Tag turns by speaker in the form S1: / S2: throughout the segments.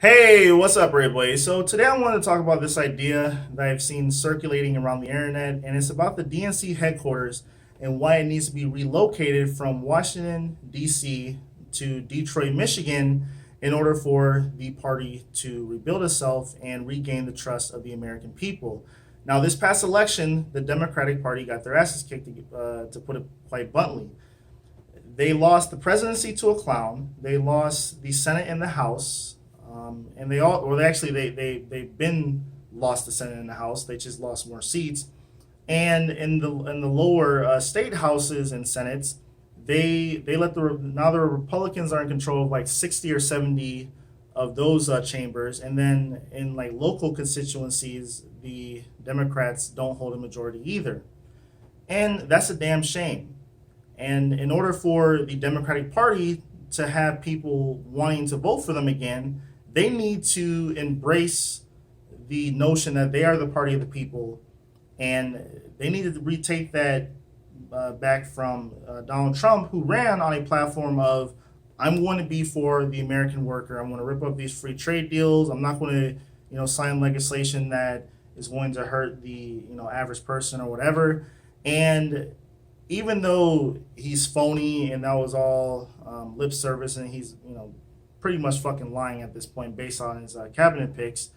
S1: Hey, what's up, everybody? So today I want to talk about this idea that I've seen circulating around the internet, and it's about the DNC headquarters and why it needs to be relocated from Washington, D.C. to Detroit, Michigan, in order for the party to rebuild itself and regain the trust of the American people. Now, this past election, the Democratic Party got their asses kicked, to put it quite bluntly. They lost the presidency to a clown. They lost the Senate and the House, and they all, or they actually they've been lost the Senate and the House. They just lost more seats, and in the lower state houses and senates, they let now the Republicans are in control of like 60 or 70 of those chambers, and then in like local constituencies, the Democrats don't hold a majority either, and that's a damn shame. And in order for the Democratic Party to have people wanting to vote for them again, they need to embrace the notion that they are the party of the people, and they need to retake that back from Donald Trump, who ran on a platform of I'm going to be for the American worker. I'm going to rip up these free trade deals. I'm not going to, sign legislation that is going to hurt the average person or whatever. And even though he's phony and that was all lip service, and he's pretty much fucking lying at this point based on his cabinet picks.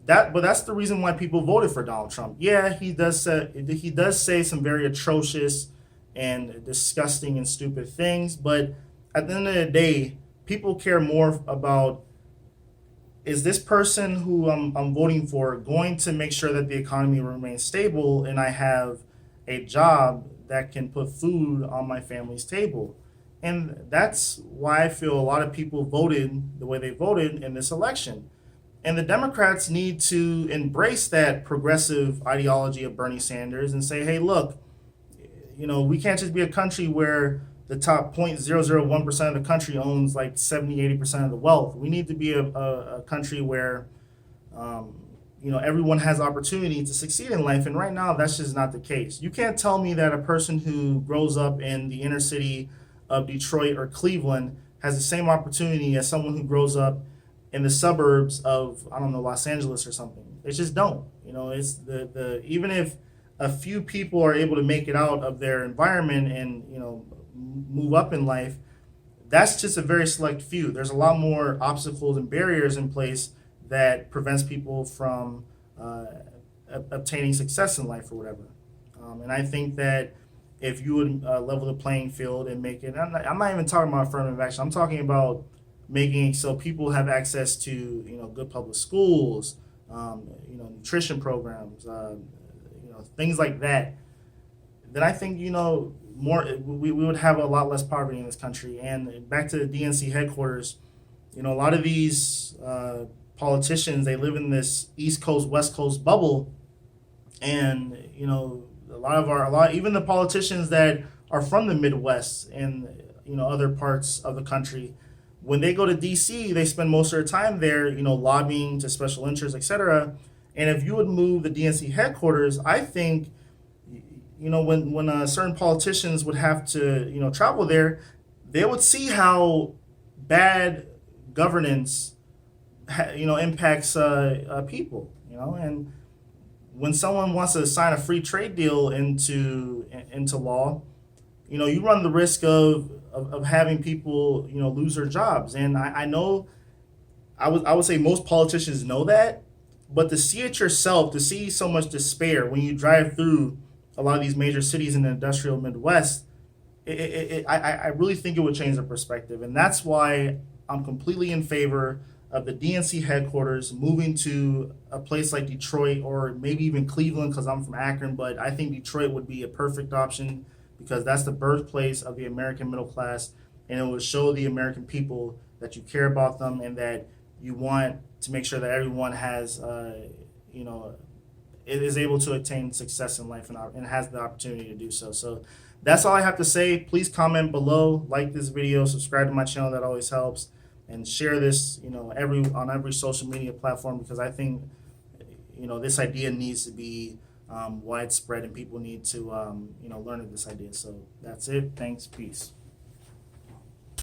S1: But that's the reason why people voted for Donald Trump. Yeah, he does say some very atrocious and disgusting and stupid things, but at the end of the day, people care more about, is this person who I'm voting for going to make sure that the economy remains stable and I have a job that can put food on my family's table. And that's why I feel a lot of people voted the way they voted in this election. And the Democrats need to embrace that progressive ideology of Bernie Sanders and say, hey, look, we can't just be a country where the top 0.001% of the country owns like 70, 80% of the wealth. We need to be a country where um, everyone has opportunity to succeed in life, and right now that's just not the case. You can't tell me that a person who grows up in the inner city of Detroit or Cleveland has the same opportunity as someone who grows up in the suburbs of, I don't know, Los Angeles or something. They just don't. It's the even if a few people are able to make it out of their environment and move up in life, that's just a very select few. There's a lot more obstacles and barriers in place that prevents people from obtaining success in life or whatever. And I think that if you would level the playing field and make it, I'm not even talking about affirmative action. I'm talking about making it so people have access to good public schools, nutrition programs, things like that. Then I think more we would have a lot less poverty in this country. And back to the DNC headquarters, a lot of these politicians, they live in this East Coast West Coast bubble, and even the politicians that are from the Midwest and other parts of the country, when they go to DC, they spend most of their time there, lobbying to special interests, etc. And if you would move the DNC headquarters, I think when certain politicians would have to travel there, they would see how bad governance impacts people. And when someone wants to sign a free trade deal into law, you run the risk of having people lose their jobs. And I know I would say most politicians know that, but to see it yourself, to see so much despair when you drive through a lot of these major cities in the industrial Midwest, I really think it would change the perspective. And that's why I'm completely in favor of the DNC headquarters moving to a place like Detroit or maybe even Cleveland, because I'm from Akron, but I think Detroit would be a perfect option because that's the birthplace of the American middle class, and it will show the American people that you care about them and that you want to make sure that everyone has, it is able to attain success in life and has the opportunity to do so. So that's all I have to say. Please comment below, like this video, subscribe to my channel. That always helps, and share this, on every social media platform, because I think, this idea needs to be widespread, and people need to, learn of this idea. So that's it. Thanks. Peace.